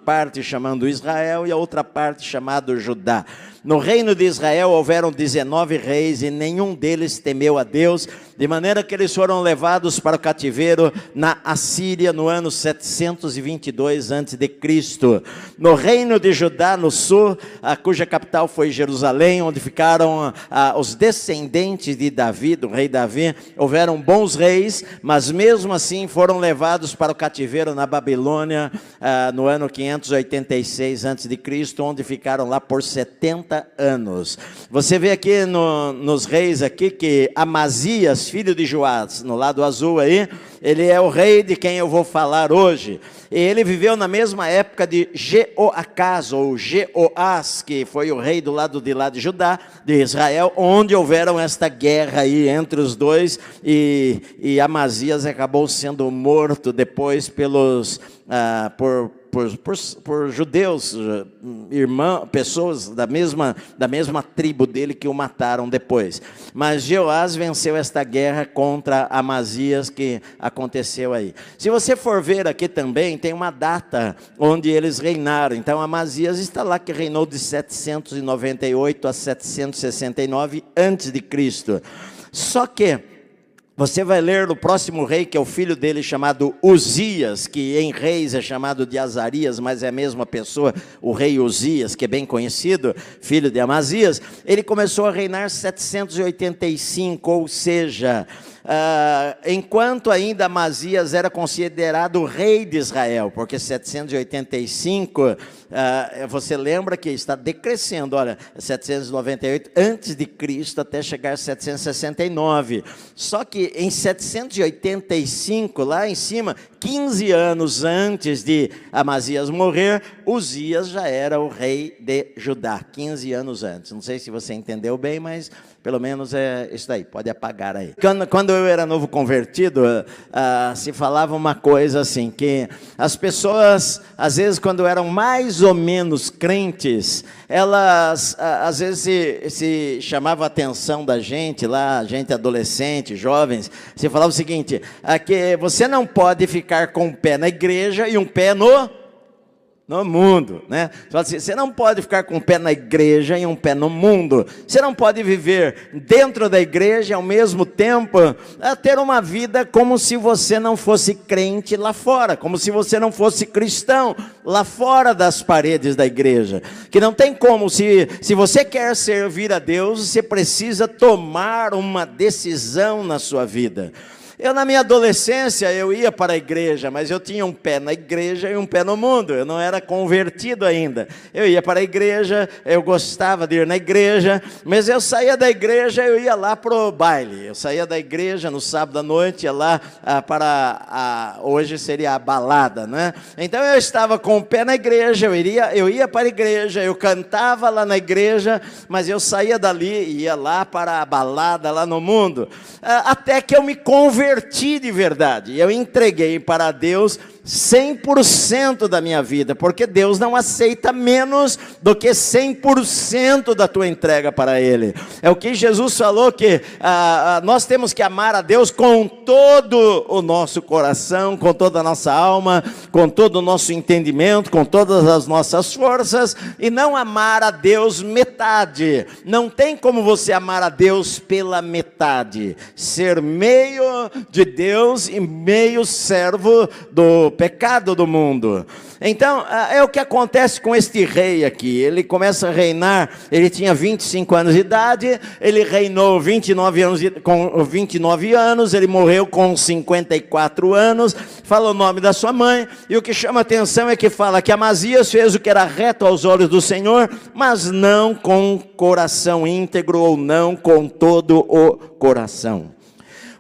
parte chamando Israel e a outra parte chamado Judá. No reino de Israel houveram 19 reis e nenhum deles temeu a Deus, de maneira que eles foram levados para o cativeiro na Assíria no ano 722 a.C. No reino de Judá, no sul, cuja capital foi Jerusalém, onde ficaram os descendentes de Davi, do rei Davi, houveram bons reis, mas mesmo assim foram levados para o cativeiro na Babilônia no ano 586 a.C., onde ficaram lá por 70 anos. Você vê aqui nos reis aqui que Amazias, filho de Joás, no lado azul aí, ele é o rei de quem eu vou falar hoje. E ele viveu na mesma época de Jeoacás, ou Jeoás, que foi o rei do lado de lá de Judá, de Israel, onde houveram esta guerra aí entre os dois, e Amazias acabou sendo morto depois por judeus, pessoas da mesma tribo dele que o mataram depois. Mas Jeoás venceu esta guerra contra Amazias que aconteceu aí. Se você for ver aqui também, tem uma data onde eles reinaram. Então Amazias está lá, que reinou de 798 a 769 a.C. Só que você vai ler no próximo rei, que é o filho dele, chamado Uzias, que em Reis é chamado de Azarias, mas é a mesma pessoa, o rei Uzias, que é bem conhecido, filho de Amazias. Ele começou a reinar 785, ou seja, enquanto ainda Amazias era considerado o rei de Israel, porque 785, você lembra que está decrescendo, olha, 798 antes de Cristo até chegar a 769. Só que em 785, lá em cima, 15 anos antes de Amazias morrer, Uzias já era o rei de Judá, 15 anos antes. Não sei se você entendeu bem, mas pelo menos é isso daí, pode apagar aí. Quando eu era novo convertido, se falava uma coisa assim, que as pessoas, às vezes quando eram mais ou menos crentes, elas às vezes se chamava a atenção da gente lá, gente adolescente, jovens, se falava o seguinte, que você não pode ficar com um pé na igreja e um pé no mundo, né? Você não pode ficar com um pé na igreja e um pé no mundo. Você não pode viver dentro da igreja e ao mesmo tempo ter uma vida como se você não fosse crente lá fora, como se você não fosse cristão lá fora das paredes da igreja. Que não tem como, se você quer servir a Deus, você precisa tomar uma decisão na sua vida. Eu, na minha adolescência, eu ia para a igreja, mas eu tinha um pé na igreja e um pé no mundo. Eu não era convertido ainda. Eu ia para a igreja, eu gostava de ir na igreja, mas eu saía da igreja, eu ia lá para o baile. Eu saía da igreja no sábado à noite, ia lá hoje seria a balada, né? Então eu estava com o pé na igreja, eu ia para a igreja, eu cantava lá na igreja, mas eu saía dali e ia lá para a balada lá no mundo. Até que eu me converti de verdade, eu entreguei para Deus 100% da minha vida, porque Deus não aceita menos do que 100% da tua entrega para Ele. É o que Jesus falou, que nós temos que amar a Deus com todo o nosso coração, com toda a nossa alma, com todo o nosso entendimento, com todas as nossas forças, e não amar a Deus metade. Não tem como você amar a Deus pela metade, ser meio de Deus e meio servo do pecado do mundo. Então, é o que acontece com este rei aqui. Ele começa a reinar, ele tinha 25 anos de idade, ele reinou 29 anos, com 29 anos, ele morreu com 54 anos, fala o nome da sua mãe, e o que chama atenção é que fala que Amazias fez o que era reto aos olhos do Senhor, mas não com coração íntegro, ou não com todo o coração.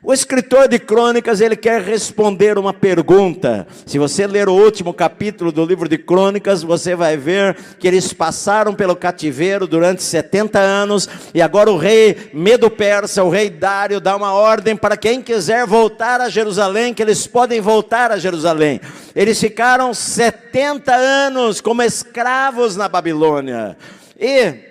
O escritor de Crônicas, ele quer responder uma pergunta. Se você ler o último capítulo do livro de Crônicas, você vai ver que eles passaram pelo cativeiro durante 70 anos, e agora o rei Medo-Persa, o rei Dário, dá uma ordem para quem quiser voltar a Jerusalém, que eles podem voltar a Jerusalém. Eles ficaram 70 anos como escravos na Babilônia, e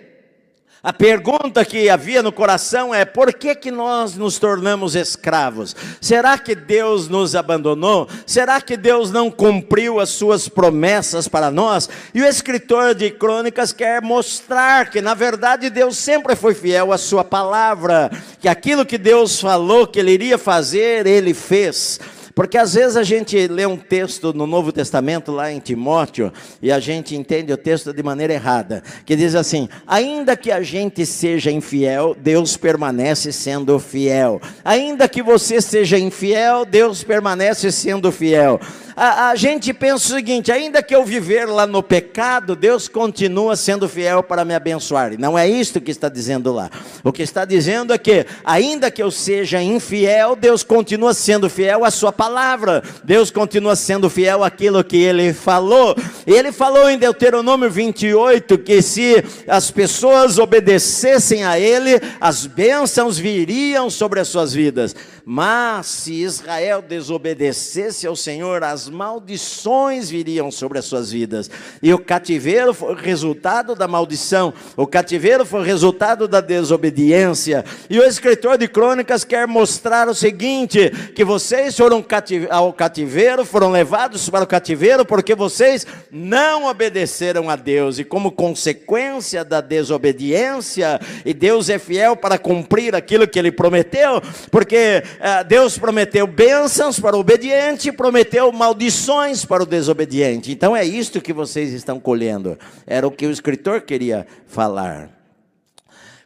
A pergunta que havia no coração é: por que que nós nos tornamos escravos? Será que Deus nos abandonou? Será que Deus não cumpriu as suas promessas para nós? E o escritor de Crônicas quer mostrar que, na verdade, Deus sempre foi fiel à sua palavra, que aquilo que Deus falou que Ele iria fazer, Ele fez. Porque às vezes a gente lê um texto no Novo Testamento, lá em Timóteo, e a gente entende o texto de maneira errada, que diz assim: ainda que a gente seja infiel, Deus permanece sendo fiel. Ainda que você seja infiel, Deus permanece sendo fiel. A gente pensa o seguinte: ainda que eu viver lá no pecado, Deus continua sendo fiel para me abençoar. E não é isto que está dizendo lá. O que está dizendo é que, ainda que eu seja infiel, Deus continua sendo fiel à sua palavra. Deus continua sendo fiel àquilo que Ele falou. Ele falou em Deuteronômio 28, que se as pessoas obedecessem a Ele, as bênçãos viriam sobre as suas vidas. Mas se Israel desobedecesse ao Senhor, as maldições viriam sobre as suas vidas. E o cativeiro foi o resultado da maldição. O cativeiro foi o resultado da desobediência. E o escritor de Crônicas quer mostrar o seguinte: que vocês foram ao cativeiro, foram levados para o cativeiro porque vocês não obedeceram a Deus. E como consequência da desobediência, e Deus é fiel para cumprir aquilo que Ele prometeu, porque Deus prometeu bênçãos para o obediente, prometeu maldições para o desobediente. Então é isto que vocês estão colhendo. Era o que o escritor queria falar.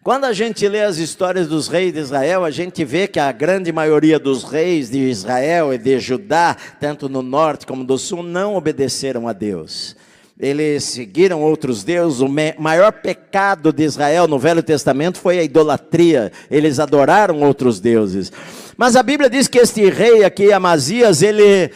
Quando a gente lê as histórias dos reis de Israel, a gente vê que a grande maioria dos reis de Israel e de Judá, tanto no norte como no sul, não obedeceram a Deus. Eles seguiram outros deuses. O maior pecado de Israel no Velho Testamento foi a idolatria. Eles adoraram outros deuses. Mas a Bíblia diz que este rei aqui, Amazias, ele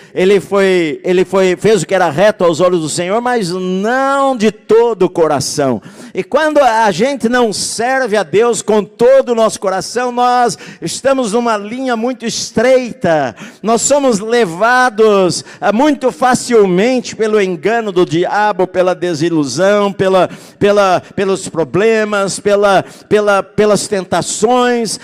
fez o que era reto aos olhos do Senhor, mas não de todo o coração. E quando a gente não serve a Deus com todo o nosso coração, nós estamos numa linha muito estreita. Nós somos levados muito facilmente pelo engano do diabo, pela desilusão, pelos problemas, pelas tentações.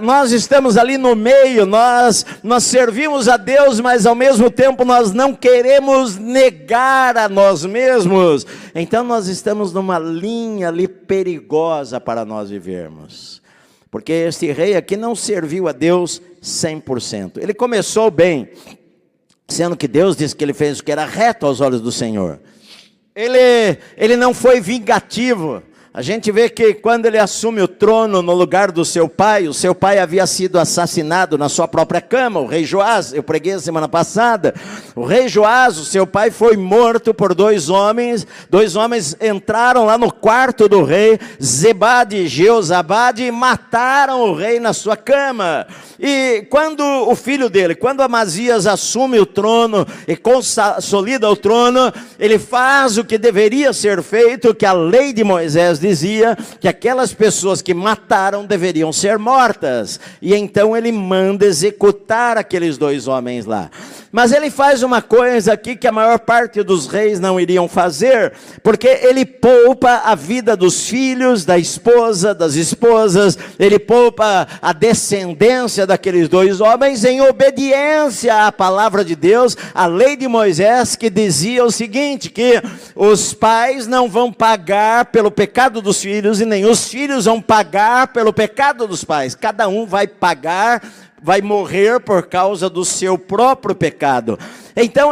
Nós estamos ali no meio. Nós servimos a Deus, mas ao mesmo tempo nós não queremos negar a nós mesmos. Então nós estamos numa linha ali perigosa para nós vivermos. Porque este rei aqui não serviu a Deus 100%. Ele começou bem, sendo que Deus disse que ele fez o que era reto aos olhos do Senhor. Ele não foi vingativo. A gente vê que quando ele assume o trono no lugar do seu pai, o seu pai havia sido assassinado na sua própria cama, o rei Joás. Eu preguei a semana passada. O rei Joás, o seu pai, foi morto por dois homens. Dois homens entraram lá no quarto do rei, Zebade e Jeozabade, e mataram o rei na sua cama. E quando o filho dele, quando Amazias assume o trono e consolida o trono, ele faz o que deveria ser feito, que a lei de Moisés dizia, que aquelas pessoas que mataram deveriam ser mortas. E então ele manda executar aqueles dois homens lá. Mas ele faz uma coisa aqui que a maior parte dos reis não iriam fazer, porque ele poupa a vida dos filhos, da esposa, das esposas, ele poupa a descendência daqueles dois homens em obediência à palavra de Deus, à lei de Moisés, que dizia o seguinte, que os pais não vão pagar pelo pecado dos filhos e nem os filhos vão pagar pelo pecado dos pais. Cada um vai pagar, vai morrer por causa do seu próprio pecado. Então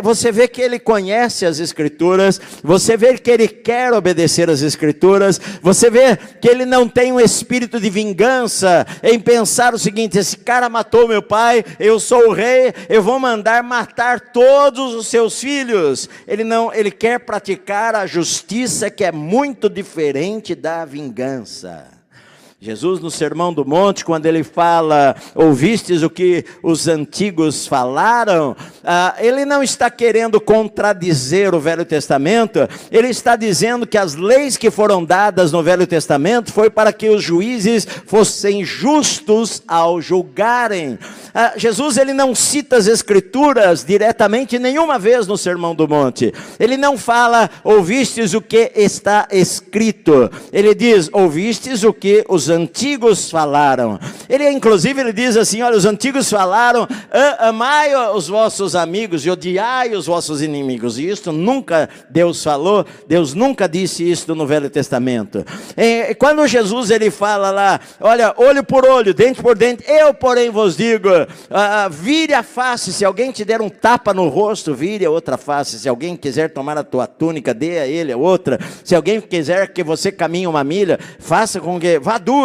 você vê que ele conhece as Escrituras, você vê que ele quer obedecer as Escrituras, você vê que ele não tem um espírito de vingança em pensar o seguinte: esse cara matou meu pai, eu sou o rei, eu vou mandar matar todos os seus filhos. Ele quer praticar a justiça, que é muito diferente da vingança. Jesus, no Sermão do Monte, quando ele fala, ouvistes o que os antigos falaram, ele não está querendo contradizer o Velho Testamento, ele está dizendo que as leis que foram dadas no Velho Testamento foi para que os juízes fossem justos ao julgarem. Jesus, ele não cita as Escrituras diretamente nenhuma vez no Sermão do Monte. Ele não fala, ouvistes o que está escrito. Ele diz, ouvistes o que os antigos falaram. Ele diz assim, olha, os antigos falaram, amai os vossos amigos e odiai os vossos inimigos. E isto nunca Deus falou, Deus nunca disse isto no Velho Testamento. Quando Jesus, ele fala lá, olha, olho por olho, dente por dente, eu porém vos digo, vire a face, se alguém te der um tapa no rosto, vire a outra face. Se alguém quiser tomar a tua túnica, dê a ele a outra. Se alguém quiser que você caminhe uma milha, faça com que vá duas.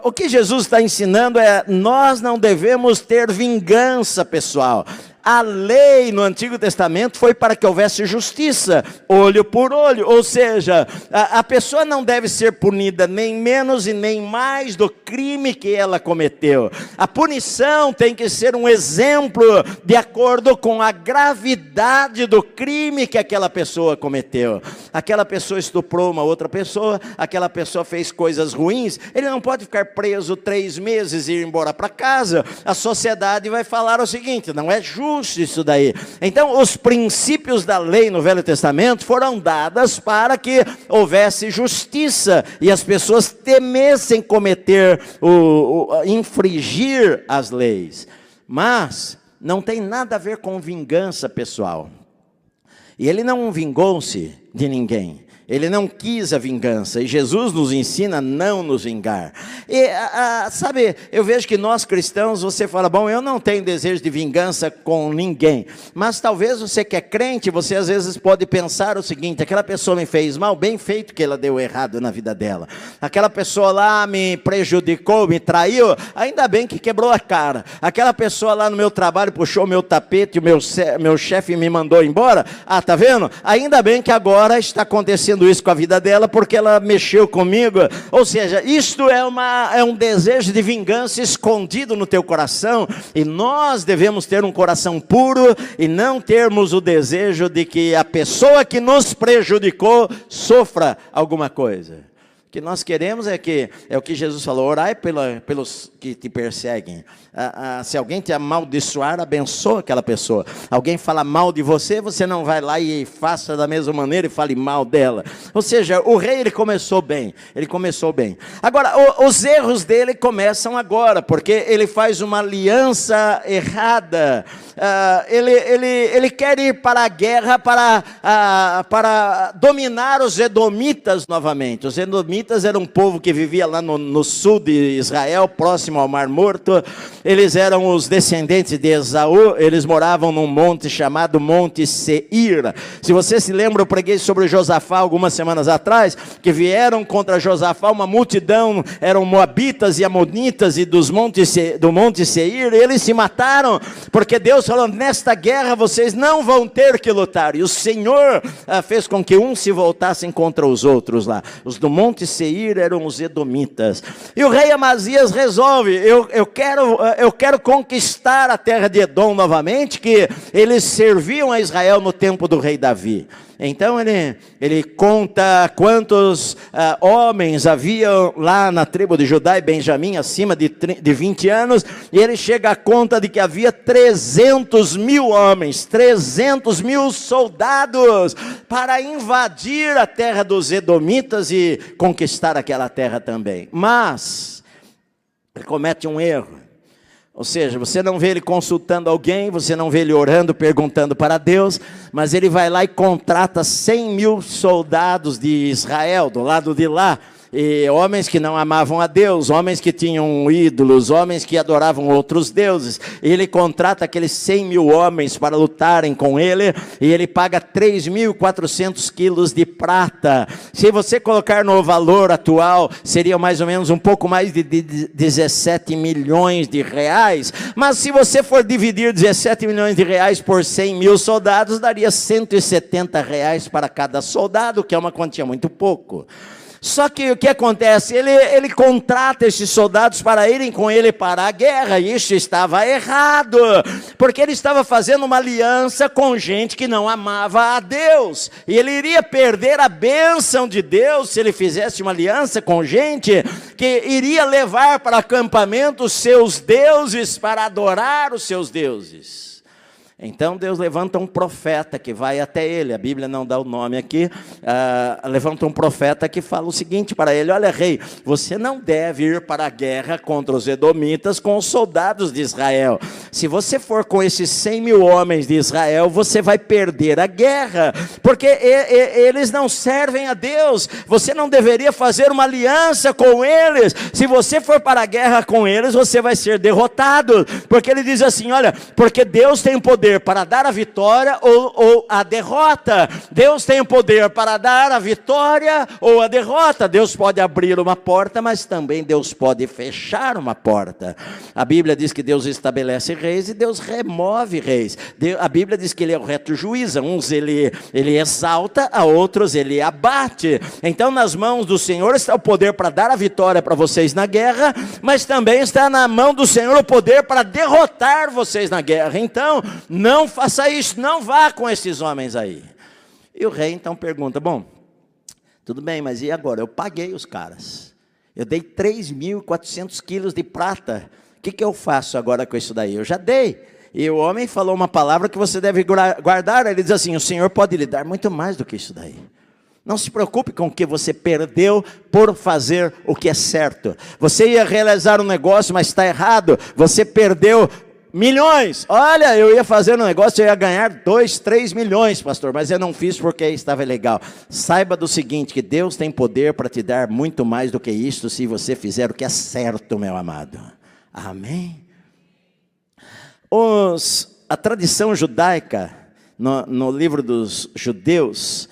O que Jesus está ensinando é, nós não devemos ter vingança pessoal. A lei no Antigo Testamento foi para que houvesse justiça, olho por olho, ou seja, a pessoa não deve ser punida nem menos e nem mais do crime que ela cometeu. A punição tem que ser um exemplo de acordo com a gravidade do crime que aquela pessoa cometeu. Aquela pessoa estuprou uma outra pessoa, aquela pessoa fez coisas ruins, ele não pode ficar preso 3 meses e ir embora para casa. A sociedade vai falar o seguinte, não é justo isso daí. Então, os princípios da lei no Velho Testamento foram dadas para que houvesse justiça e as pessoas temessem cometer, infringir as leis. Mas não tem nada a ver com vingança pessoal. E ele não vingou-se de ninguém. Ele não quis a vingança, e Jesus nos ensina a não nos vingar. E, sabe, eu vejo que nós cristãos, você fala, bom, eu não tenho desejo de vingança com ninguém. Mas talvez você que é crente, você às vezes pode pensar o seguinte, aquela pessoa me fez mal, bem feito que ela deu errado na vida dela. Aquela pessoa lá me prejudicou, me traiu, ainda bem que quebrou a cara. Aquela pessoa lá no meu trabalho puxou meu tapete, o meu chefe me mandou embora. Tá vendo? Ainda bem que agora está acontecendo isso com a vida dela, porque ela mexeu comigo. Ou seja, isto é um desejo de vingança escondido no teu coração, e nós devemos ter um coração puro, e não termos o desejo de que a pessoa que nos prejudicou sofra alguma coisa. O que nós queremos é o que Jesus falou, orai pelos que te perseguem. Se alguém te amaldiçoar, abençoa aquela pessoa. Alguém fala mal de você, você não vai lá e faça da mesma maneira e fale mal dela. Ou seja, o rei, ele começou bem. Agora, os erros dele começam agora, porque ele faz uma aliança errada. Ele quer ir para a guerra para dominar os edomitas novamente. Os edomitas eram um povo que vivia lá no sul de Israel, próximo ao Mar Morto. Eles eram os descendentes de Esaú. Eles moravam num monte chamado Monte Seir. Se você se lembra, eu preguei sobre Josafá algumas semanas atrás, que vieram contra Josafá uma multidão, eram moabitas e amonitas e do Monte Seir, e eles se mataram, porque Deus falou, nesta guerra vocês não vão ter que lutar. E o Senhor fez com que uns se voltassem contra os outros lá. Os do Monte Seir eram os edomitas. E o rei Amazias resolve, eu quero conquistar a terra de Edom novamente, que eles serviam a Israel no tempo do rei Davi. Então ele conta quantos homens haviam lá na tribo de Judá e Benjamim, acima de 20 anos, e ele chega à conta de que havia 300.000 homens, 300.000 soldados, para invadir a terra dos edomitas e conquistar aquela terra também. Mas ele comete um erro. Ou seja, você não vê ele consultando alguém, você não vê ele orando, perguntando para Deus, mas ele vai lá e contrata 100.000 soldados de Israel, do lado de lá, e homens que não amavam a Deus, homens que tinham ídolos, homens que adoravam outros deuses. Ele contrata aqueles 100.000 homens para lutarem com ele, e ele paga 3.400 quilos de prata. Se você colocar no valor atual, seria mais ou menos um pouco mais de 17 milhões de reais, mas se você for dividir 17 milhões de reais por 100.000 soldados, daria 170 reais para cada soldado, que é uma quantia muito pouco. Só que o que acontece? Ele contrata esses soldados para irem com ele para a guerra, e isso estava errado, porque ele estava fazendo uma aliança com gente que não amava a Deus, e ele iria perder a bênção de Deus se ele fizesse uma aliança com gente que iria levar para acampamento os seus deuses, para adorar os seus deuses. Então Deus levanta um profeta que vai até ele, a Bíblia não dá o nome aqui, levanta um profeta que fala o seguinte para ele: olha, rei, você não deve ir para a guerra contra os edomitas com os soldados de Israel. Se você for com esses 100 mil homens de Israel, você vai perder a guerra, porque eles não servem a Deus. Você não deveria fazer uma aliança com eles. Se você for para a guerra com eles, você vai ser derrotado, porque ele diz assim: olha, porque Deus tem o poder para dar a vitória ou a derrota. Deus tem o poder para dar a vitória ou a derrota. Deus pode abrir uma porta, mas também Deus pode fechar uma porta. A Bíblia diz que Deus estabelece reis e Deus remove reis. A Bíblia diz que Ele é o reto juiz. A uns Ele exalta, a outros Ele abate. Então nas mãos do Senhor está o poder para dar a vitória para vocês na guerra, mas também está na mão do Senhor o poder para derrotar vocês na guerra. Então não faça isso, não vá com esses homens aí. E o rei então pergunta: bom, tudo bem, mas e agora? Eu paguei os caras, eu dei 3.400 quilos de prata, o que eu faço agora com isso daí? Eu já dei. E o homem falou uma palavra que você deve guardar. Ele diz assim: o Senhor pode lhe dar muito mais do que isso daí. Não se preocupe com o que você perdeu por fazer o que é certo. Você ia realizar um negócio, mas está errado. Você perdeu milhões. Olha, eu ia fazer um negócio, eu ia ganhar 2, 3 milhões, pastor, mas eu não fiz porque estava legal. Saiba do seguinte, que Deus tem poder para te dar muito mais do que isso, se você fizer o que é certo, meu amado. Amém? A tradição judaica, no livro dos judeus,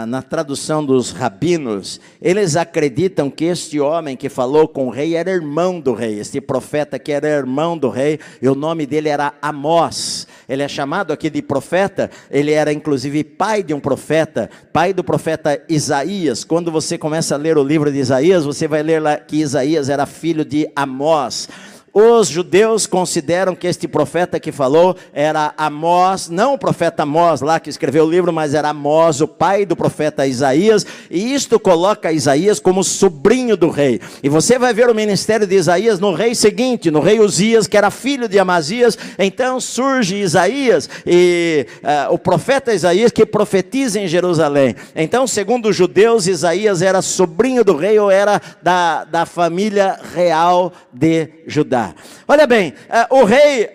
na tradução dos rabinos, eles acreditam que este homem que falou com o rei era irmão do rei, este profeta que era irmão do rei, e o nome dele era Amós. Ele é chamado aqui de profeta, ele era inclusive pai de um profeta, pai do profeta Isaías. Quando você começa a ler o livro de Isaías, você vai ler lá que Isaías era filho de Amós. Os judeus consideram que este profeta que falou era Amós, não o profeta Amós lá que escreveu o livro, mas era Amós, o pai do profeta Isaías, e isto coloca Isaías como sobrinho do rei. E você vai ver o ministério de Isaías no rei seguinte, no rei Uzias, que era filho de Amazias. Então surge Isaías, e o profeta Isaías que profetiza em Jerusalém. Então, segundo os judeus, Isaías era sobrinho do rei, ou era da família real de Judá. Olha bem, o rei,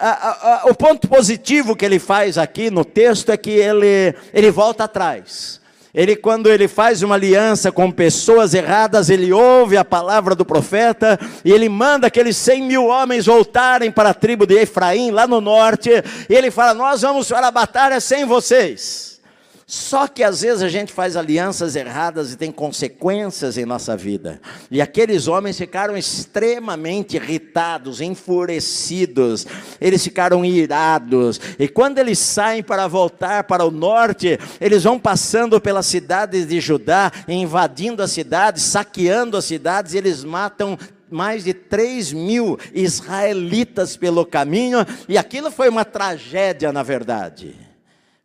o ponto positivo que ele faz aqui no texto é que ele volta atrás. Quando ele faz uma aliança com pessoas erradas, ele ouve a palavra do profeta, e ele manda aqueles 100 mil homens voltarem para a tribo de Efraim, lá no norte, e ele fala: nós vamos para a batalha sem vocês. Só que às vezes a gente faz alianças erradas e tem consequências em nossa vida. E aqueles homens ficaram extremamente irritados, enfurecidos. Eles ficaram irados. E quando eles saem para voltar para o norte, eles vão passando pelas cidades de Judá, invadindo as cidades, saqueando as cidades, e eles matam mais de 3 mil israelitas pelo caminho. E aquilo foi uma tragédia, na verdade.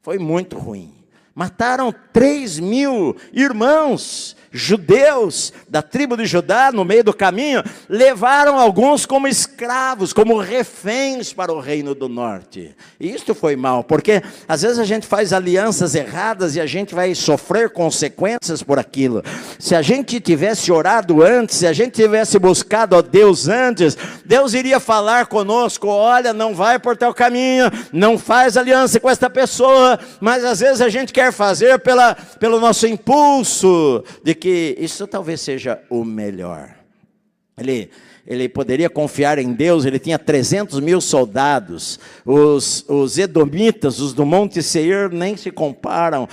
Foi muito ruim. Mataram 3 mil irmãos judeus da tribo de Judá no meio do caminho. Levaram alguns como escravos, como reféns para o reino do norte. E isto foi mal, porque às vezes a gente faz alianças erradas e a gente vai sofrer consequências por aquilo. Se a gente tivesse orado antes, se a gente tivesse buscado a Deus antes, Deus iria falar conosco: olha, não vai por tal caminho, não faz aliança com esta pessoa. Mas às vezes a gente quer fazer pelo nosso impulso, de que isso talvez seja o melhor. ele poderia confiar em Deus. Ele tinha 300 mil soldados. Os edomitas, os do Monte Seir, nem se comparavam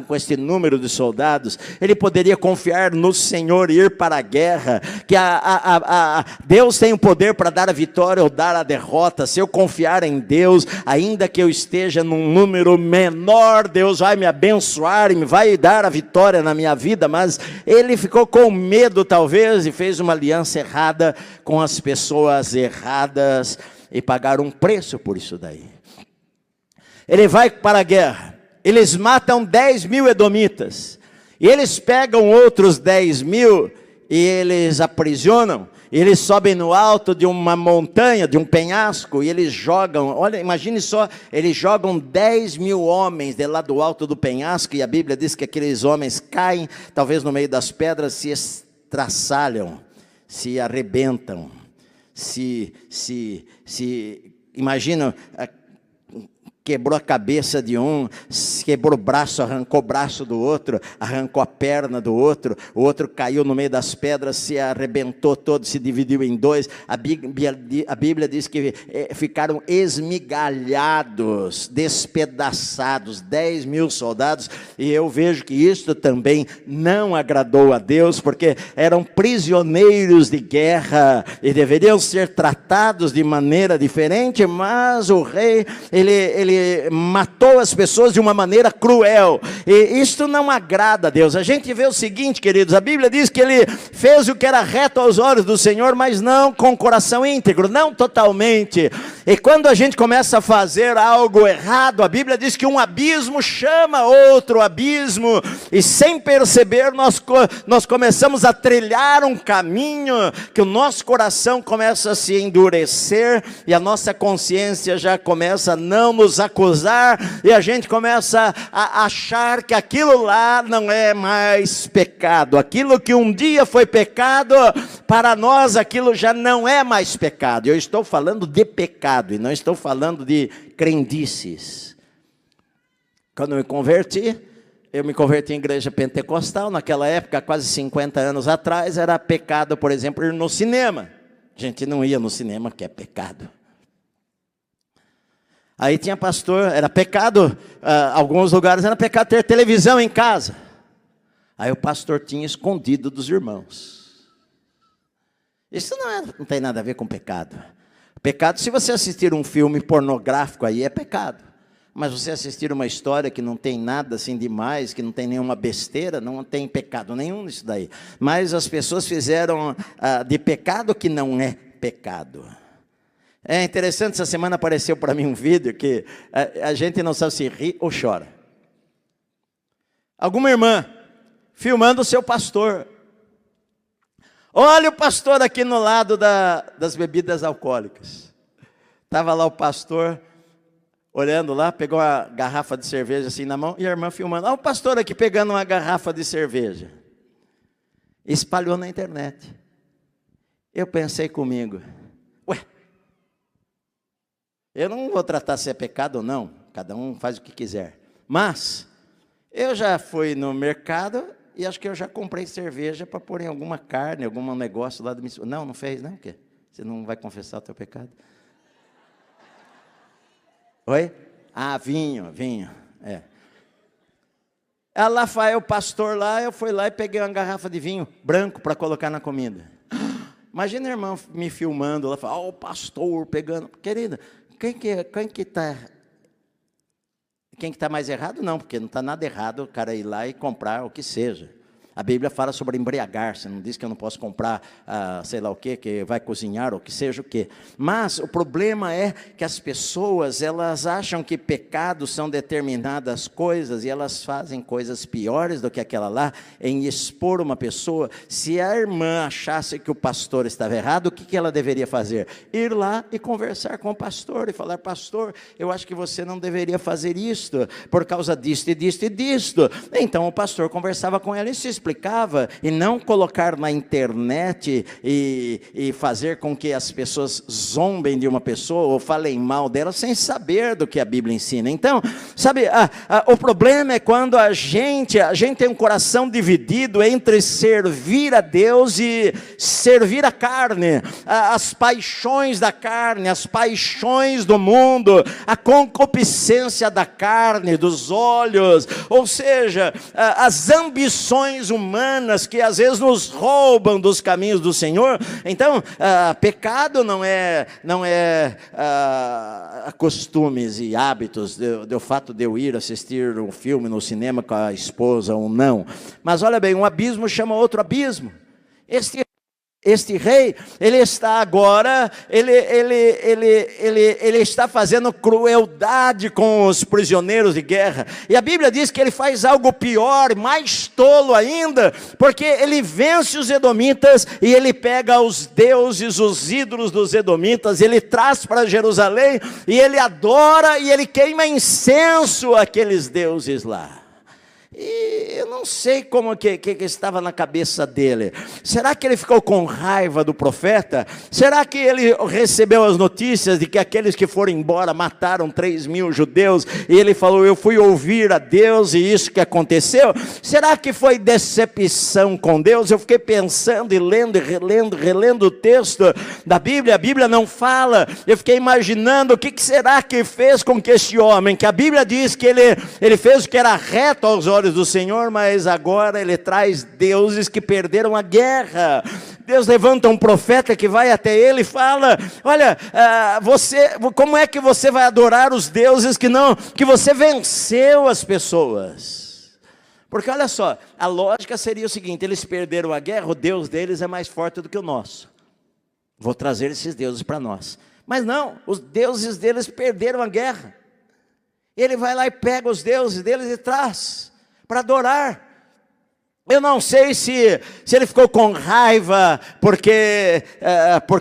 com este número de soldados. Ele poderia confiar no Senhor e ir para a guerra, que Deus tem o poder para dar a vitória ou dar a derrota. Se eu confiar em Deus, ainda que eu esteja num número menor, Deus vai me abençoar e me vai dar a vitória na minha vida. Mas ele ficou com medo talvez e fez uma aliança errada com as pessoas erradas e pagaram um preço por isso daí. Ele vai para a guerra, eles matam 10 mil edomitas, e eles pegam outros 10 mil e eles aprisionam. Eles sobem no alto de uma montanha, de um penhasco, e eles jogam, olha, imagine só, eles jogam 10 mil homens de lá do alto do penhasco, e a Bíblia diz que aqueles homens caem, talvez no meio das pedras, se estraçalham, se arrebentam, imagina, quebrou a cabeça de um, quebrou o braço, arrancou o braço do outro, arrancou a perna do outro, o outro caiu no meio das pedras, se arrebentou todo, se dividiu em dois. A Bíblia diz que ficaram esmigalhados, despedaçados, 10 mil soldados, e eu vejo que isto também não agradou a Deus, porque eram prisioneiros de guerra, e deveriam ser tratados de maneira diferente, mas o rei, ele matou as pessoas de uma maneira cruel, e isto não agrada a Deus. A gente vê o seguinte, queridos, a Bíblia diz que ele fez o que era reto aos olhos do Senhor, mas não com o coração íntegro, não totalmente. E quando a gente começa a fazer algo errado, a Bíblia diz que um abismo chama outro abismo, e sem perceber nós começamos a trilhar um caminho, que o nosso coração começa a se endurecer, e a nossa consciência já começa a não nos acusar, e a gente começa a achar que aquilo lá não é mais pecado. Aquilo que um dia foi pecado, para nós aquilo já não é mais pecado. Eu estou falando de pecado, e não estou falando de crendices. Quando eu me converti em igreja pentecostal. Naquela época, quase 50 anos atrás, era pecado, por exemplo, ir no cinema. A gente não ia no cinema, que é pecado. Aí tinha pastor, era pecado, alguns lugares era pecado ter televisão em casa. Aí o pastor tinha escondido dos irmãos. Isso não tem nada a ver com pecado. Pecado, se você assistir um filme pornográfico, aí é pecado. Mas você assistir uma história que não tem nada assim demais, que não tem nenhuma besteira, não tem pecado nenhum nisso daí. Mas as pessoas fizeram de pecado que não é pecado. É interessante, essa semana apareceu para mim um vídeo que a gente não sabe se ri ou chora. Alguma irmã filmando o seu pastor. Olha o pastor aqui no lado das bebidas alcoólicas. Estava lá o pastor olhando lá, pegou uma garrafa de cerveja assim na mão, e a irmã filmando. Olha o pastor aqui pegando uma garrafa de cerveja. Espalhou na internet. Eu pensei comigo, eu não vou tratar se é pecado ou não, cada um faz o que quiser. Mas eu já fui no mercado e acho que eu já comprei cerveja para pôr em alguma carne, algum negócio lá do missionário. Não fez, não? O quê? Você não vai confessar o teu pecado? Oi? Vinho. É. Lá foi o pastor lá, eu fui lá e peguei uma garrafa de vinho branco para colocar na comida. Imagina a irmã me filmando, ela fala, o pastor pegando. Querida, quem que está mais errado? Não, porque não está nada errado o cara ir lá e comprar o que seja. A Bíblia fala sobre embriagar-se, não diz que eu não posso comprar, sei lá o quê, que vai cozinhar, ou que seja o quê. Mas o problema é que as pessoas, elas acham que pecados são determinadas coisas, e elas fazem coisas piores do que aquela lá, em expor uma pessoa. Se a irmã achasse que o pastor estava errado, o que ela deveria fazer? Ir lá e conversar com o pastor, e falar, pastor, eu acho que você não deveria fazer isto, por causa disto e disto e disto. Então o pastor conversava com ela e se explicava explicava, e não colocar na internet e fazer com que as pessoas zombem de uma pessoa ou falem mal dela sem saber do que a Bíblia ensina. Então, sabe, o problema é quando a gente tem um coração dividido entre servir a Deus e servir a carne, as paixões da carne, as paixões do mundo, a concupiscência da carne, dos olhos, ou seja, as ambições humanas que às vezes nos roubam dos caminhos do Senhor. Então, pecado não é costumes e hábitos, do fato de eu ir assistir um filme no cinema com a esposa ou não. Mas olha bem, um abismo chama outro abismo. Este rei, ele está agora, ele está fazendo crueldade com os prisioneiros de guerra. E a Bíblia diz que ele faz algo pior, mais tolo ainda, porque ele vence os edomitas e ele pega os deuses, os ídolos dos edomitas, ele traz para Jerusalém e ele adora e ele queima incenso àqueles deuses lá. E eu não sei como que estava na cabeça dele. Será que ele ficou com raiva do profeta? Será que ele recebeu as notícias de que aqueles que foram embora mataram 3.000 judeus? E ele falou, eu fui ouvir a Deus e isso que aconteceu? Será que foi decepção com Deus? Eu fiquei pensando e lendo e relendo o texto da Bíblia. A Bíblia não fala. Eu fiquei imaginando o que será que fez com que este homem, que a Bíblia diz que ele fez o que era reto aos olhos do Senhor, mas agora ele traz deuses que perderam a guerra. Deus levanta um profeta que vai até ele e fala, olha, como é que você vai adorar os deuses que você venceu as pessoas? Porque olha só, a lógica seria o seguinte, eles perderam a guerra, o Deus deles é mais forte do que o nosso. Vou trazer esses deuses para nós. Mas não, os deuses deles perderam a guerra. Ele vai lá e pega os deuses deles e traz para adorar. Eu não sei se ele ficou com raiva porque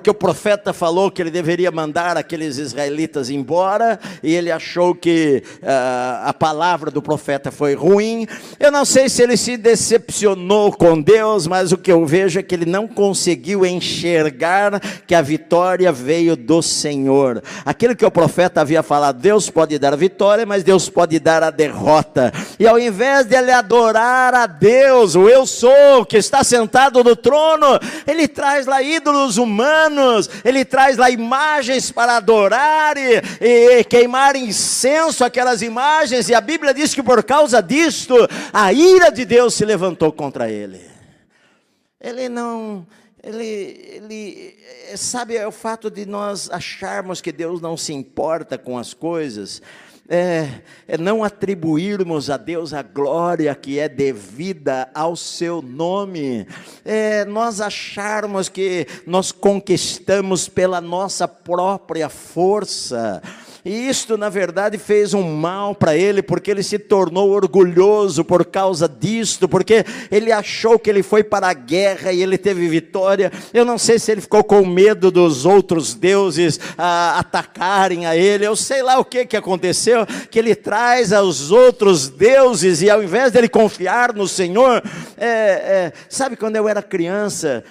o profeta falou que ele deveria mandar aqueles israelitas embora e ele achou que a palavra do profeta foi ruim. Eu não sei se ele se decepcionou com Deus, mas o que eu vejo é que ele não conseguiu enxergar que a vitória veio do Senhor. Aquilo que o profeta havia falado, Deus pode dar a vitória, mas Deus pode dar a derrota. E ao invés de ele adorar a Deus, o eu sou, que está sentado no trono, ele traz lá ídolos humanos, ele traz lá imagens para adorar e queimar incenso àquelas imagens, e a Bíblia diz que por causa disto, a ira de Deus se levantou contra ele. Sabe, é o fato de nós acharmos que Deus não se importa com as coisas, não atribuirmos a Deus a glória que é devida ao seu nome, nós acharmos que nós conquistamos pela nossa própria força. E isto na verdade fez um mal para ele, porque ele se tornou orgulhoso por causa disto, porque ele achou que ele foi para a guerra e ele teve vitória. Eu não sei se ele ficou com medo dos outros deuses atacarem a ele, eu sei lá o que aconteceu, que ele traz aos outros deuses, e ao invés dele confiar no Senhor, sabe, quando eu era criança,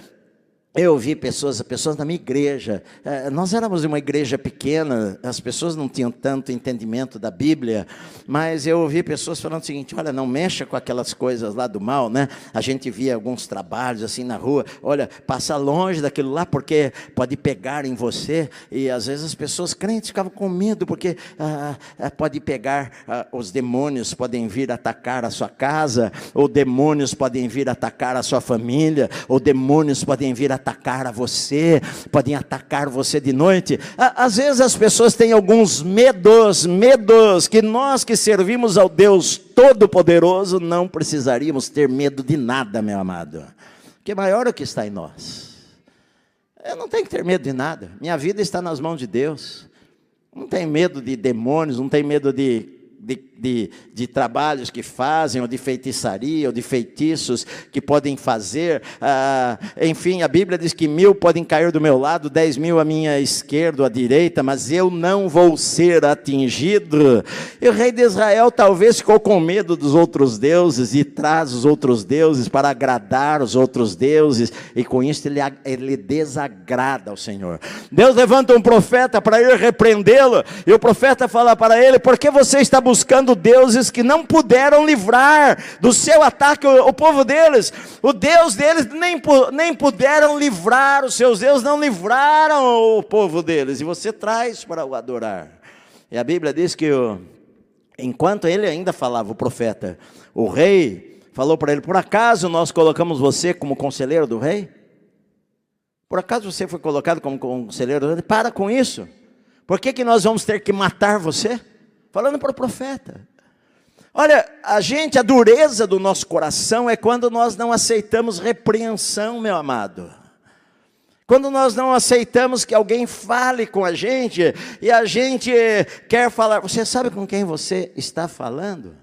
eu vi pessoas na minha igreja, nós éramos uma igreja pequena, as pessoas não tinham tanto entendimento da Bíblia, mas eu ouvi pessoas falando o seguinte, olha, não mexa com aquelas coisas lá do mal, né? A gente via alguns trabalhos assim na rua, olha, passa longe daquilo lá, porque pode pegar em você, e às vezes as pessoas crentes ficavam com medo, porque pode pegar, os demônios podem vir atacar a sua casa, ou demônios podem vir atacar a sua família, ou demônios podem vir atacar a você, podem atacar você de noite. Às vezes as pessoas têm alguns medos que nós que servimos ao Deus Todo-Poderoso não precisaríamos ter medo de nada, meu amado, porque maior é o que está em nós. Eu não tenho que ter medo de nada, minha vida está nas mãos de Deus, não tenho medo de demônios, não tenho medo de de trabalhos que fazem, ou de feitiçaria, ou de feitiços que podem fazer. Enfim, a Bíblia diz que 1000 podem cair do meu lado, 10.000 à minha esquerda ou à direita, mas eu não vou ser atingido. E o rei de Israel talvez ficou com medo dos outros deuses e traz os outros deuses para agradar os outros deuses, e com isso ele desagrada ao Senhor. Deus levanta um profeta para ir repreendê-lo, e o profeta fala para ele: por que você está buscando deuses que não puderam livrar do seu ataque o povo deles? O Deus deles nem puderam livrar, os seus deuses não livraram o povo deles, e você traz para o adorar. E a Bíblia diz que enquanto ele ainda falava, o profeta, o rei falou para ele: por acaso nós colocamos você como conselheiro do rei? Por acaso você foi colocado como conselheiro do rei? Para com isso. Por que nós vamos ter que matar você? Falando para o profeta. Olha, a dureza do nosso coração é quando nós não aceitamos repreensão, meu amado. Quando nós não aceitamos que alguém fale com a gente, e a gente quer falar. Você sabe com quem você está falando?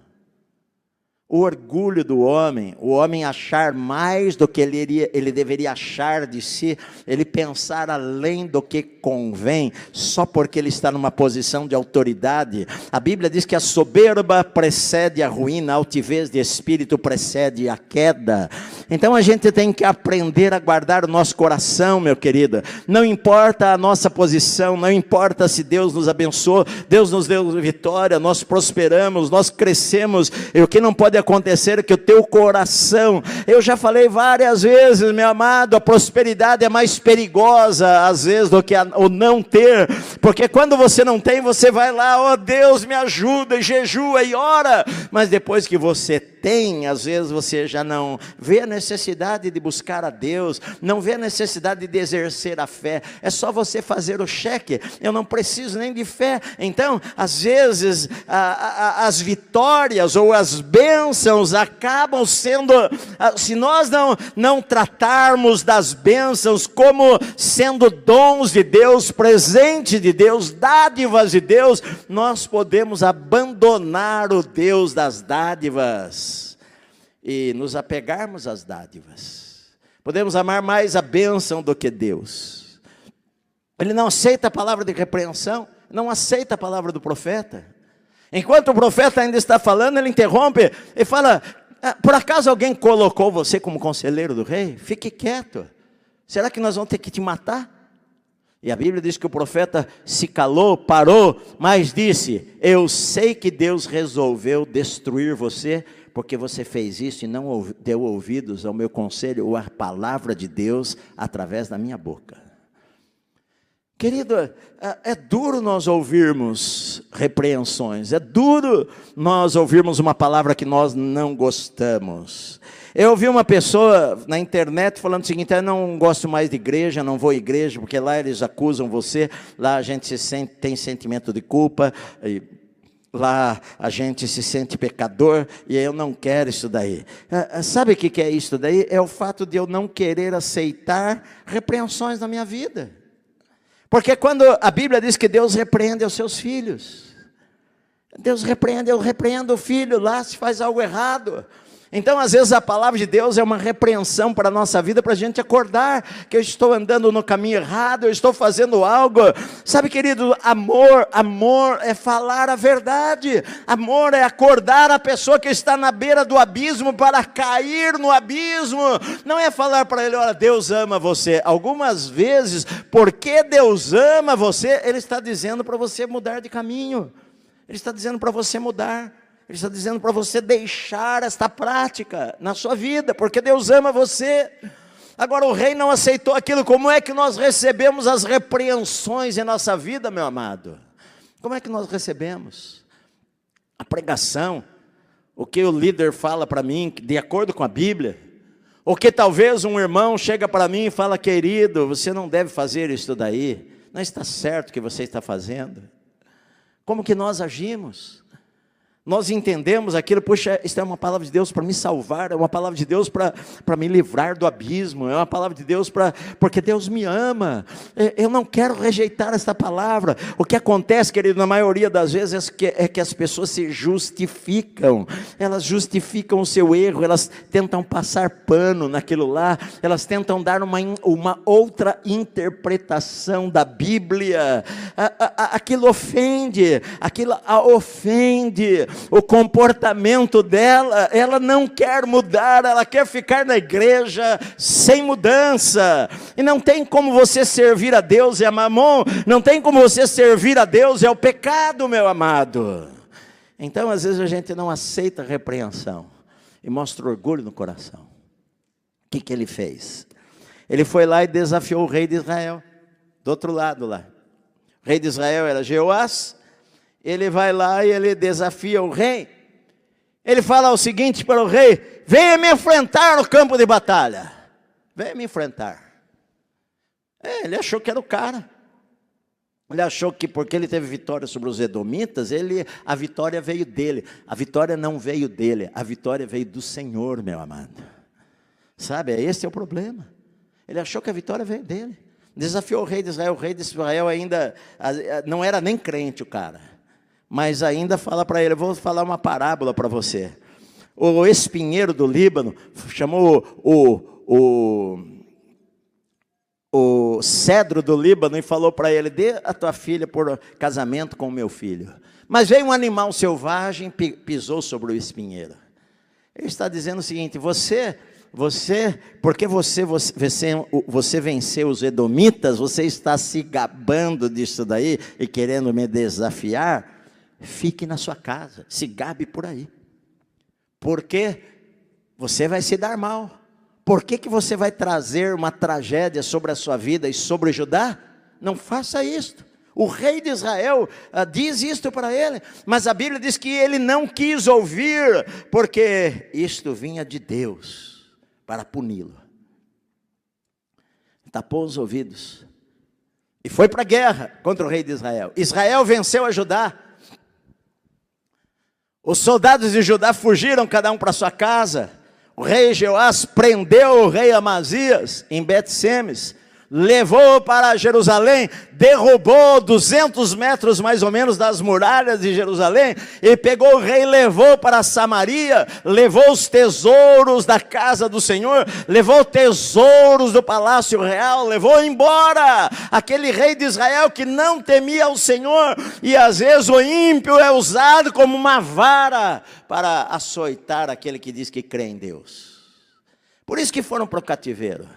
O orgulho do homem, o homem achar mais do que ele deveria achar de si, ele pensar além do que convém, só porque ele está numa posição de autoridade. A Bíblia diz que a soberba precede a ruína, a altivez de espírito precede a queda. Então a gente tem que aprender a guardar o nosso coração, meu querido. Não importa a nossa posição, não importa se Deus nos abençoou, Deus nos deu vitória, nós prosperamos, nós crescemos, e o que não pode acontecer é que o teu coração, eu já falei várias vezes, meu amado, a prosperidade é mais perigosa às vezes do que o não ter, porque quando você não tem, você vai lá, oh Deus me ajuda, e jejua e ora, mas depois que você tem, às vezes você já não vê a necessidade de buscar a Deus, não vê a necessidade de exercer a fé, é só você fazer o cheque, eu não preciso nem de fé. Então, às vezes, as vitórias ou as bênçãos acabam sendo, se nós não tratarmos das bênçãos como sendo dons de Deus, presente de Deus, dádivas de Deus, nós podemos abandonar o Deus das dádivas e nos apegarmos às dádivas. Podemos amar mais a bênção do que Deus. Ele não aceita a palavra de repreensão, não aceita a palavra do profeta. Enquanto o profeta ainda está falando, ele interrompe e fala: por acaso alguém colocou você como conselheiro do rei? Fique quieto. Será que nós vamos ter que te matar? E a Bíblia diz que o profeta se calou, parou, mas disse: eu sei que Deus resolveu destruir você, porque você fez isso e não deu ouvidos ao meu conselho ou à palavra de Deus através da minha boca. Querido, é duro nós ouvirmos repreensões, é duro nós ouvirmos uma palavra que nós não gostamos. Eu ouvi uma pessoa na internet falando o seguinte: eu não gosto mais de igreja, não vou à igreja, porque lá eles acusam você, lá a gente tem sentimento de culpa, lá a gente se sente pecador, e eu não quero isso daí. Sabe o que é isso daí? É o fato de eu não querer aceitar repreensões na minha vida. Porque quando a Bíblia diz que Deus repreende os seus filhos, Deus repreende, eu repreendo o filho lá se faz algo errado. Então, às vezes, a palavra de Deus é uma repreensão para a nossa vida, para a gente acordar que eu estou andando no caminho errado, eu estou fazendo algo. Sabe, querido, amor é falar a verdade. Amor é acordar a pessoa que está na beira do abismo para cair no abismo. Não é falar para ele: olha, Deus ama você. Algumas vezes, porque Deus ama você, Ele está dizendo para você mudar de caminho. Ele está dizendo para você mudar. Ele está dizendo para você deixar esta prática na sua vida, porque Deus ama você. Agora, o rei não aceitou aquilo. Como é que nós recebemos as repreensões em nossa vida, meu amado? Como é que nós recebemos? A pregação, o que o líder fala para mim, de acordo com a Bíblia. Ou que talvez um irmão chega para mim e fala: querido, você não deve fazer isso daí, não está certo o que você está fazendo. Como que nós agimos? Nós entendemos aquilo, puxa, isso é uma palavra de Deus para me salvar, é uma palavra de Deus para me livrar do abismo, é uma palavra de Deus porque Deus me ama. Eu não quero rejeitar esta palavra. O que acontece, querido, na maioria das vezes é que as pessoas se justificam, elas justificam o seu erro, elas tentam passar pano naquilo lá, elas tentam dar uma outra interpretação da Bíblia. Aquilo ofende, aquilo a ofende. O comportamento dela, ela não quer mudar, ela quer ficar na igreja sem mudança. E não tem como você servir a Deus, é mamon, não tem como você servir a Deus, é o pecado, meu amado. Então, às vezes a gente não aceita a repreensão e mostra orgulho no coração. O que ele fez? Ele foi lá e desafiou o rei de Israel, do outro lado lá. O rei de Israel era Jeoás. Ele vai lá e ele desafia o rei. Ele fala o seguinte para o rei: venha me enfrentar no campo de batalha. Venha me enfrentar. Ele achou que era o cara. Ele achou que porque ele teve vitória sobre os edomitas, a vitória veio dele. A vitória não veio dele, a vitória veio do Senhor, meu amado. Sabe, esse é o problema. Ele achou que a vitória veio dele. Desafiou o rei de Israel ainda não era nem crente o cara. Mas ainda fala para ele, eu vou falar uma parábola para você. O espinheiro do Líbano chamou o cedro do Líbano e falou para ele: dê a tua filha por casamento com o meu filho. Mas veio um animal selvagem e pisou sobre o espinheiro. Ele está dizendo o seguinte: porque você venceu os edomitas, você está se gabando disso daí e querendo me desafiar. Fique na sua casa, se gabe por aí, porque você vai se dar mal. Por que você vai trazer uma tragédia sobre a sua vida e sobre Judá? Não faça isto. O rei de Israel diz isto para ele, mas a Bíblia diz que ele não quis ouvir, porque isto vinha de Deus para puni-lo. Tapou os ouvidos e foi para a guerra contra o rei de Israel. Israel venceu a Judá. Os soldados de Judá fugiram, cada um para sua casa. O rei Jeoás prendeu o rei Amazias em Bet-Semes, levou para Jerusalém, derrubou 200 metros mais ou menos das muralhas de Jerusalém, e pegou o rei e levou para Samaria, levou os tesouros da casa do Senhor, levou tesouros do palácio real, levou embora aquele rei de Israel que não temia o Senhor. E às vezes o ímpio é usado como uma vara para açoitar aquele que diz que crê em Deus. Por isso que foram para o cativeiro.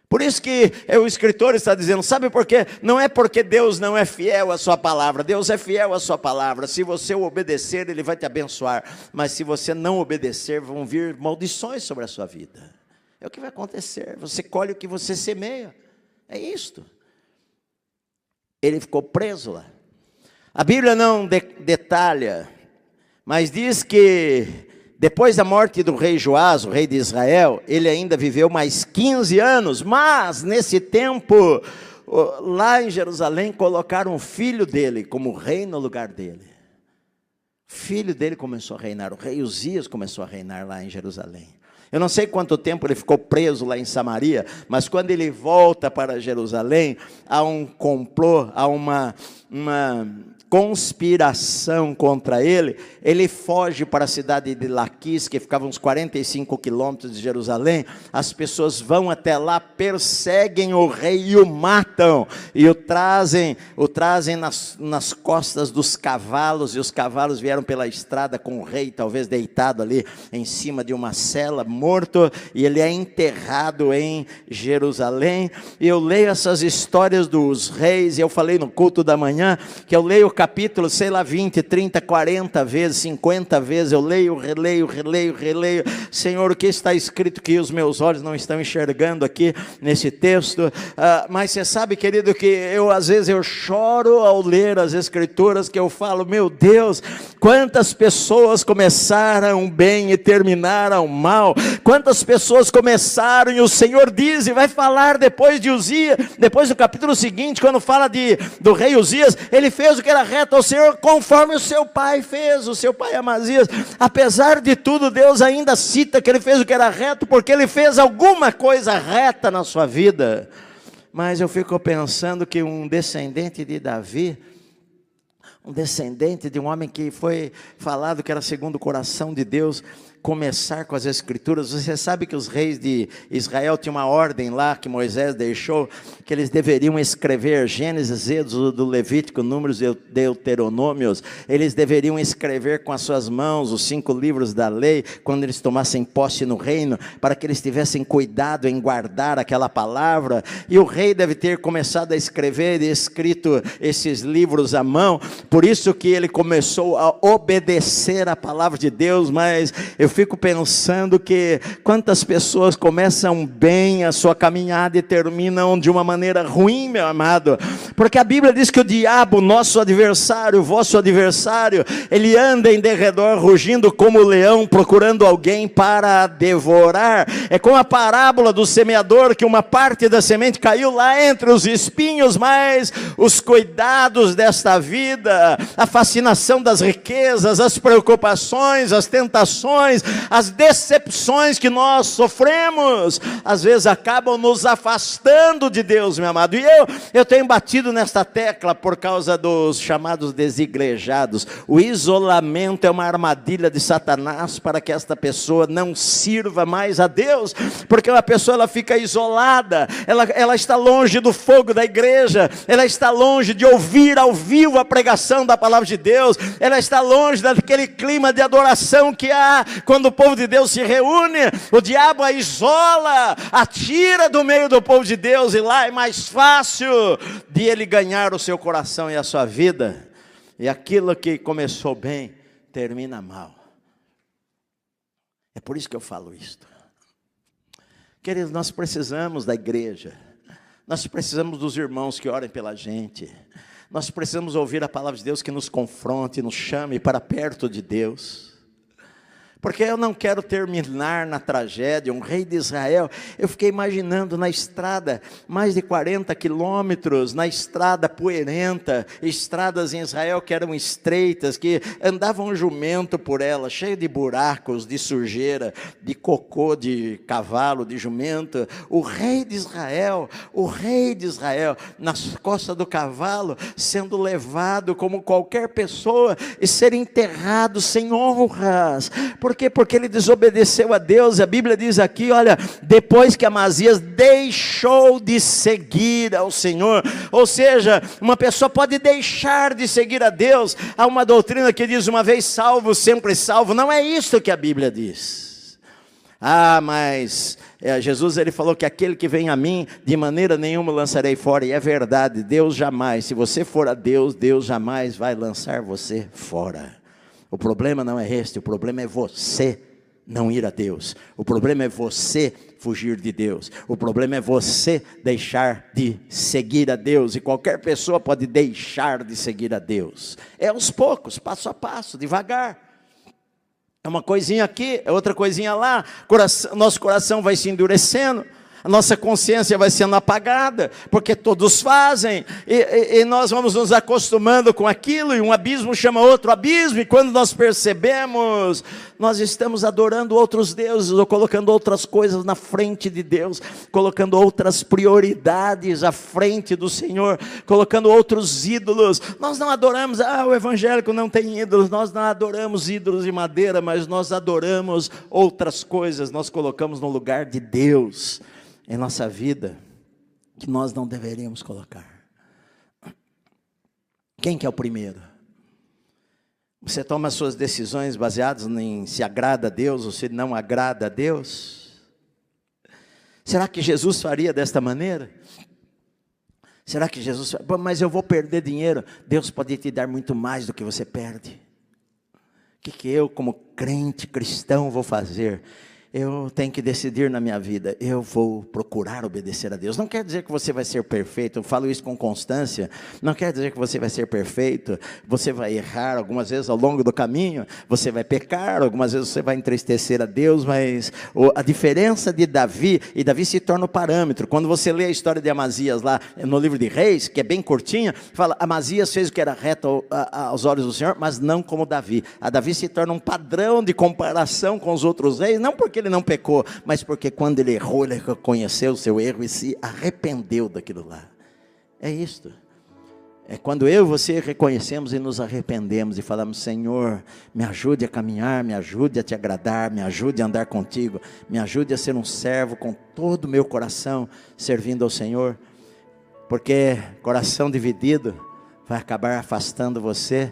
Por isso que o escritor está dizendo, sabe por quê? Não é porque Deus não é fiel à sua palavra, Deus é fiel à sua palavra. Se você o obedecer, Ele vai te abençoar, mas se você não obedecer, vão vir maldições sobre a sua vida. É o que vai acontecer, você colhe o que você semeia, é isto. Ele ficou preso lá. A Bíblia não detalha, mas diz que depois da morte do rei Joás, o rei de Israel, ele ainda viveu mais 15 anos, mas nesse tempo, lá em Jerusalém, colocaram o filho dele como rei no lugar dele. O filho dele começou a reinar, o rei Uzias começou a reinar lá em Jerusalém. Eu não sei quanto tempo ele ficou preso lá em Samaria, mas quando ele volta para Jerusalém, há um complô, há uma conspiração contra ele. Ele foge para a cidade de Laquis, que ficava uns 45 quilômetros de Jerusalém. As pessoas vão até lá, perseguem o rei e o matam, e o trazem nas costas dos cavalos, e os cavalos vieram pela estrada com o rei, talvez deitado ali em cima de uma cela, morto, e ele é enterrado em Jerusalém. E eu leio essas histórias dos reis, e eu falei no culto da manhã, que eu leio o capítulo, sei lá, 20, 30, 40 vezes, 50 vezes, eu leio, releio, Senhor, o que está escrito que os meus olhos não estão enxergando aqui nesse texto, mas você sabe, querido, que às vezes eu choro ao ler as escrituras, que eu falo, meu Deus, quantas pessoas começaram bem e terminaram mal, quantas pessoas começaram, e o Senhor diz, e vai falar depois de Uzias, depois do capítulo seguinte, quando fala do rei Uzias, ele fez o que era reto ao Senhor, conforme o seu pai fez, o seu pai Amazias. Apesar de tudo, Deus ainda cita que ele fez o que era reto, porque ele fez alguma coisa reta na sua vida. Mas eu fico pensando que um descendente de Davi, um descendente de um homem que foi falado que era segundo o coração de Deus, começar com as escrituras. Você sabe que os reis de Israel tinham uma ordem lá que Moisés deixou, que eles deveriam escrever Gênesis, Êxodo, Levítico, Números e Deuteronômios. Eles deveriam escrever com as suas mãos os 5 livros da lei, quando eles tomassem posse no reino, para que eles tivessem cuidado em guardar aquela palavra. E o rei deve ter começado a escrever e escrito esses livros à mão, por isso que ele começou a obedecer a palavra de Deus. Mas eu fico pensando que quantas pessoas começam bem a sua caminhada e terminam de uma maneira ruim, meu amado, porque a Bíblia diz que o diabo, nosso adversário, vosso adversário, ele anda em derredor rugindo como o leão, procurando alguém para devorar. É como a parábola do semeador, que uma parte da semente caiu lá entre os espinhos, mas os cuidados desta vida, a fascinação das riquezas, as preocupações, as tentações, as decepções que nós sofremos, às vezes acabam nos afastando de Deus, meu amado. E eu tenho batido nesta tecla por causa dos chamados desigrejados. O isolamento é uma armadilha de Satanás para que esta pessoa não sirva mais a Deus, porque uma pessoa, ela fica isolada, ela está longe do fogo da igreja, ela está longe de ouvir ao vivo a pregação da palavra de Deus, ela está longe daquele clima de adoração que há quando o povo de Deus se reúne. O diabo a isola, a tira do meio do povo de Deus, e lá é mais fácil de ele ganhar o seu coração e a sua vida, e aquilo que começou bem, termina mal. É por isso que eu falo isto. Queridos, nós precisamos da igreja, nós precisamos dos irmãos que orem pela gente, nós precisamos ouvir a palavra de Deus que nos confronte, nos chame para perto de Deus. Porque eu não quero terminar na tragédia. Um rei de Israel, eu fiquei imaginando na estrada, mais de 40 quilômetros, na estrada poeirenta, estradas em Israel que eram estreitas, que andava um jumento por ela, cheio de buracos, de sujeira, de cocô de cavalo, de jumento. O rei de Israel, nas costas do cavalo, sendo levado como qualquer pessoa e ser enterrado sem honras. Por quê? Porque ele desobedeceu a Deus. A Bíblia diz aqui, olha, depois que Amazias deixou de seguir ao Senhor. Ou seja, uma pessoa pode deixar de seguir a Deus. Há uma doutrina que diz, uma vez salvo, sempre salvo. Não é isso que a Bíblia diz. Mas Jesus, ele falou que aquele que vem a mim, de maneira nenhuma lançarei fora. E é verdade, Deus jamais, se você for a Deus, Deus jamais vai lançar você fora. O problema não é este, o problema é você não ir a Deus. O problema é você fugir de Deus. O problema é você deixar de seguir a Deus. E qualquer pessoa pode deixar de seguir a Deus. É aos poucos, passo a passo, devagar. É uma coisinha aqui, é outra coisinha lá. Nosso coração vai se endurecendo. A nossa consciência vai sendo apagada, porque todos fazem, e nós vamos nos acostumando com aquilo, e um abismo chama outro abismo, e quando nós percebemos, nós estamos adorando outros deuses, ou colocando outras coisas na frente de Deus, colocando outras prioridades à frente do Senhor, colocando outros ídolos. Nós não adoramos, o evangélico não tem ídolos, nós não adoramos ídolos de madeira, mas nós adoramos outras coisas, nós colocamos no lugar de Deus em nossa vida, que nós não deveríamos colocar. Quem que é o primeiro? Você toma suas decisões baseadas em se agrada a Deus ou se não agrada a Deus? Será que Jesus faria desta maneira? Será que Jesus... Mas eu vou perder dinheiro. Deus pode te dar muito mais do que você perde. O que eu, como crente cristão, vou fazer? eu tenho que decidir na minha vida, eu vou procurar obedecer a Deus. Não quer dizer que você vai ser perfeito, eu falo isso com constância, não quer dizer que você vai ser perfeito, você vai errar algumas vezes ao longo do caminho, você vai pecar, algumas vezes você vai entristecer a Deus, mas a diferença de Davi, e Davi se torna o parâmetro, quando você lê a história de Amazias lá no livro de Reis, que é bem curtinha, fala, Amazias fez o que era reto aos olhos do Senhor, mas não como Davi. A Davi se torna um padrão de comparação com os outros reis, não porque ele não pecou, mas porque quando ele errou, ele reconheceu o seu erro e se arrependeu daquilo lá. É isto. É quando eu e você reconhecemos e nos arrependemos e falamos, Senhor, me ajude a caminhar, me ajude a te agradar, me ajude a andar contigo, me ajude a ser um servo com todo o meu coração, servindo ao Senhor, porque coração dividido vai acabar afastando você.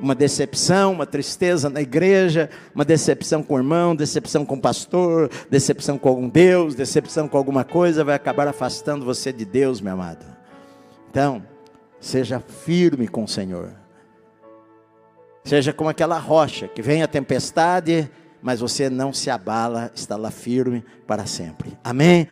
Uma decepção, uma tristeza na igreja, uma decepção com o irmão, decepção com o pastor, decepção com algum Deus, decepção com alguma coisa, vai acabar afastando você de Deus, meu amado. Então, seja firme com o Senhor. Seja como aquela rocha, que vem a tempestade, mas você não se abala, está lá firme para sempre. Amém?